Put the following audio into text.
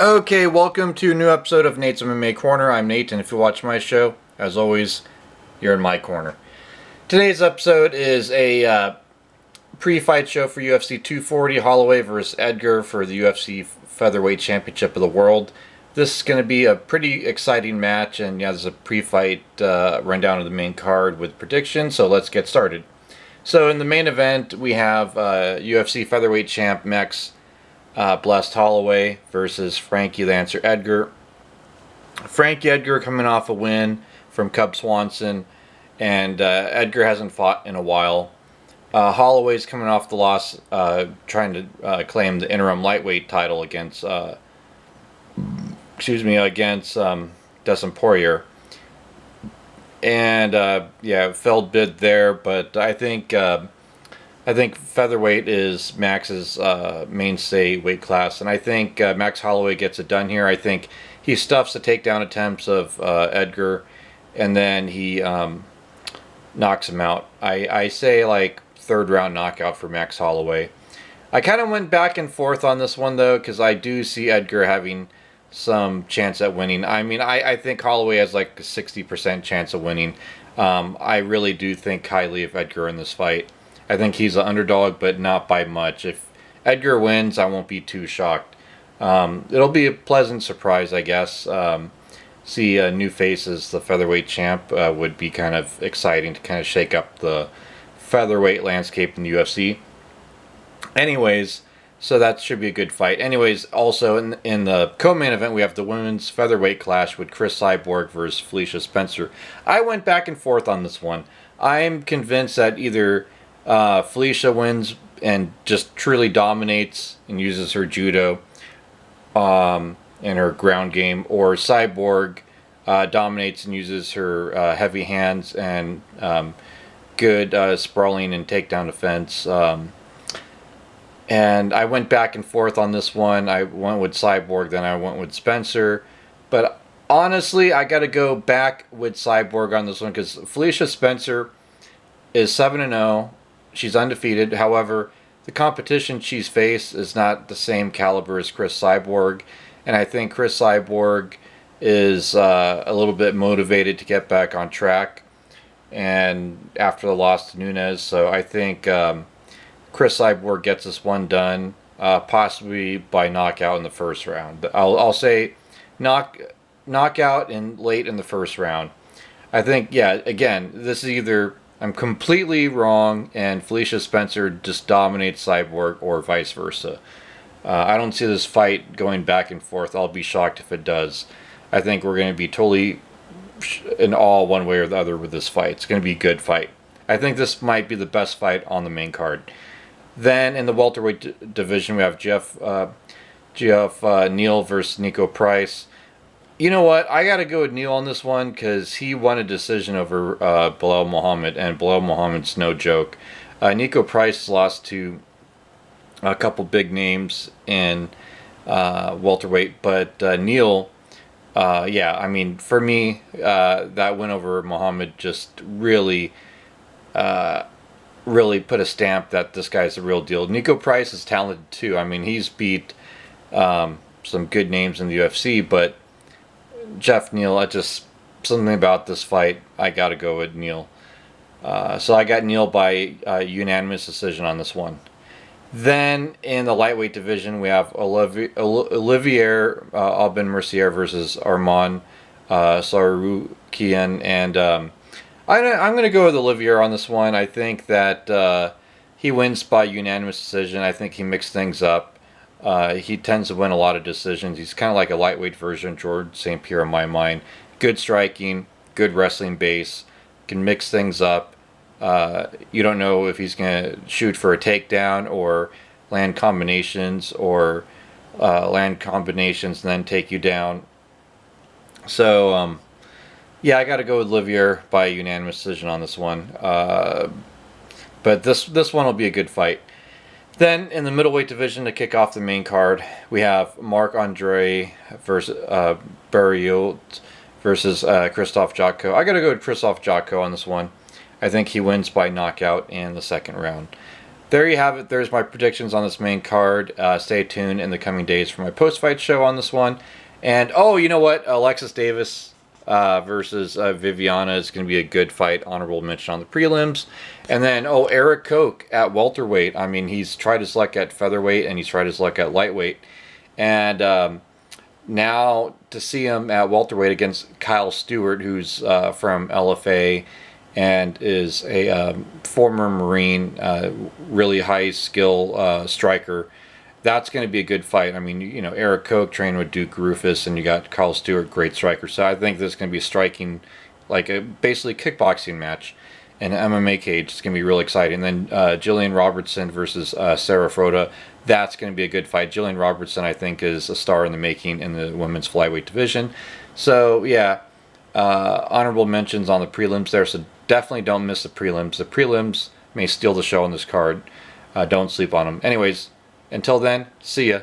Okay, welcome to a new episode of Nate's MMA Corner. I'm Nate, and if you watch my show, as always, you're in my corner. Today's episode is a pre-fight show for UFC 240, Holloway versus Edgar for the UFC Featherweight Championship of the World. This is going to be a pretty exciting match, and yeah, there's a pre-fight rundown of the main card with predictions, so let's get started. So in the main event, we have UFC Featherweight Champ Max Blessed Holloway versus Frankie Lancer Edgar. Frankie Edgar coming off a win from Cub Swanson, and Edgar hasn't fought in a while. Holloway's coming off the loss, trying to claim the interim lightweight title against, against Dustin Poirier. And yeah, failed bid there, but I think featherweight is Max's mainstay weight class, and I think Max Holloway gets it done here. I think he stuffs the takedown attempts of Edgar, and then he knocks him out. I say like third round knockout for Max Holloway. I kind of went back and forth on this one though, because I do see Edgar having some chance at winning. I mean, I think Holloway has like a 60% chance of winning. I really do think highly of Edgar in this fight. I think he's an underdog, but not by much. If Edgar wins, I won't be too shocked. It'll be a pleasant surprise, I guess. See new faces, the featherweight champ, would be kind of exciting to kind of shake up the featherweight landscape in the UFC. Anyways, so that should be a good fight. Anyways, also in the co-main event, we have the women's featherweight clash with Chris Cyborg versus Felicia Spencer. I went back and forth on this one. I'm convinced that either Felicia wins and just truly dominates and uses her judo and her ground game, or Cyborg dominates and uses her heavy hands and good sprawling and takedown defense. And I went back and forth on this one. I went with Cyborg, then I went with Spencer. But honestly, I got to go back with Cyborg on this one because Felicia Spencer is 7-0. She's undefeated. However, the competition she's faced is not the same caliber as Chris Cyborg. And I think Chris Cyborg is a little bit motivated to get back on track. And after the loss to Nunes. So I think Chris Cyborg gets this one done, possibly by knockout in the first round. I'll say knockout in late in the first round. I think, yeah, again, this is either I'm completely wrong and Felicia Spencer just dominates Cyborg, or vice versa. I don't see this fight going back and forth. I'll be shocked if it does. I think we're going to be totally in awe one way or the other with this fight. It's going to be a good fight. I think this might be the best fight on the main card. Then in the welterweight division, we have Jeff Neal versus Nico Price. You know what? I got to go with Neal on this one because he won a decision over Belal Muhammad, and Belal Muhammad's no joke. Nico Price lost to a couple big names in welterweight, but Neal, yeah, I mean, for me, that win over Muhammad just really put a stamp that this guy's the real deal. Nico Price is talented too. I mean, he's beat some good names in the UFC, but Jeff Neal, something about this fight, I gotta go with Neal. So I got Neal by unanimous decision on this one. Then in the lightweight division, we have Olivier Aubin Mercier versus Arman Sarukian, and I'm going to go with Olivier on this one. I think that he wins by unanimous decision. I think he mixed things up. He tends to win a lot of decisions. He's kind of like a lightweight version of George St. Pierre in my mind. Good striking, good wrestling base, can mix things up. You don't know if he's going to shoot for a takedown or land combinations, or land combinations and then take you down. So, yeah, I got to go with Olivier by unanimous decision on this one. But this one will be a good fight. Then in the middleweight division to kick off the main card, we have Marc-Andre versus Barriot versus Krzysztof Jotko. I got to go with Krzysztof Jotko on this one. I think he wins by knockout in the second round. there you have it. There's my predictions on this main card. Stay tuned in the coming days for my post-fight show on this one. And, oh, you know what? Alexis Davis versus Viviana is going to be a good fight. Honorable mention on the prelims. And then, oh, Eric Koch at welterweight. I mean, he's tried his luck at featherweight and he's tried his luck at lightweight. And now to see him at welterweight against Kyle Stewart, who's from LFA and is a former Marine, really high skill striker. That's going to be a good fight. I mean, you know, Eric Koch trained with Duke Rufus, and you got Carl Stewart, great striker. So I think this is going to be striking, like a basically kickboxing match in an MMA cage. It's going to be really exciting. And then Jillian Robertson versus Sarah Froda. That's going to be a good fight. Jillian Robertson, I think, is a star in the making in the women's flyweight division. So, yeah, honorable mentions on the prelims there. So definitely don't miss the prelims. The prelims may steal the show on this card. Don't sleep on them. Anyways, until then, see ya.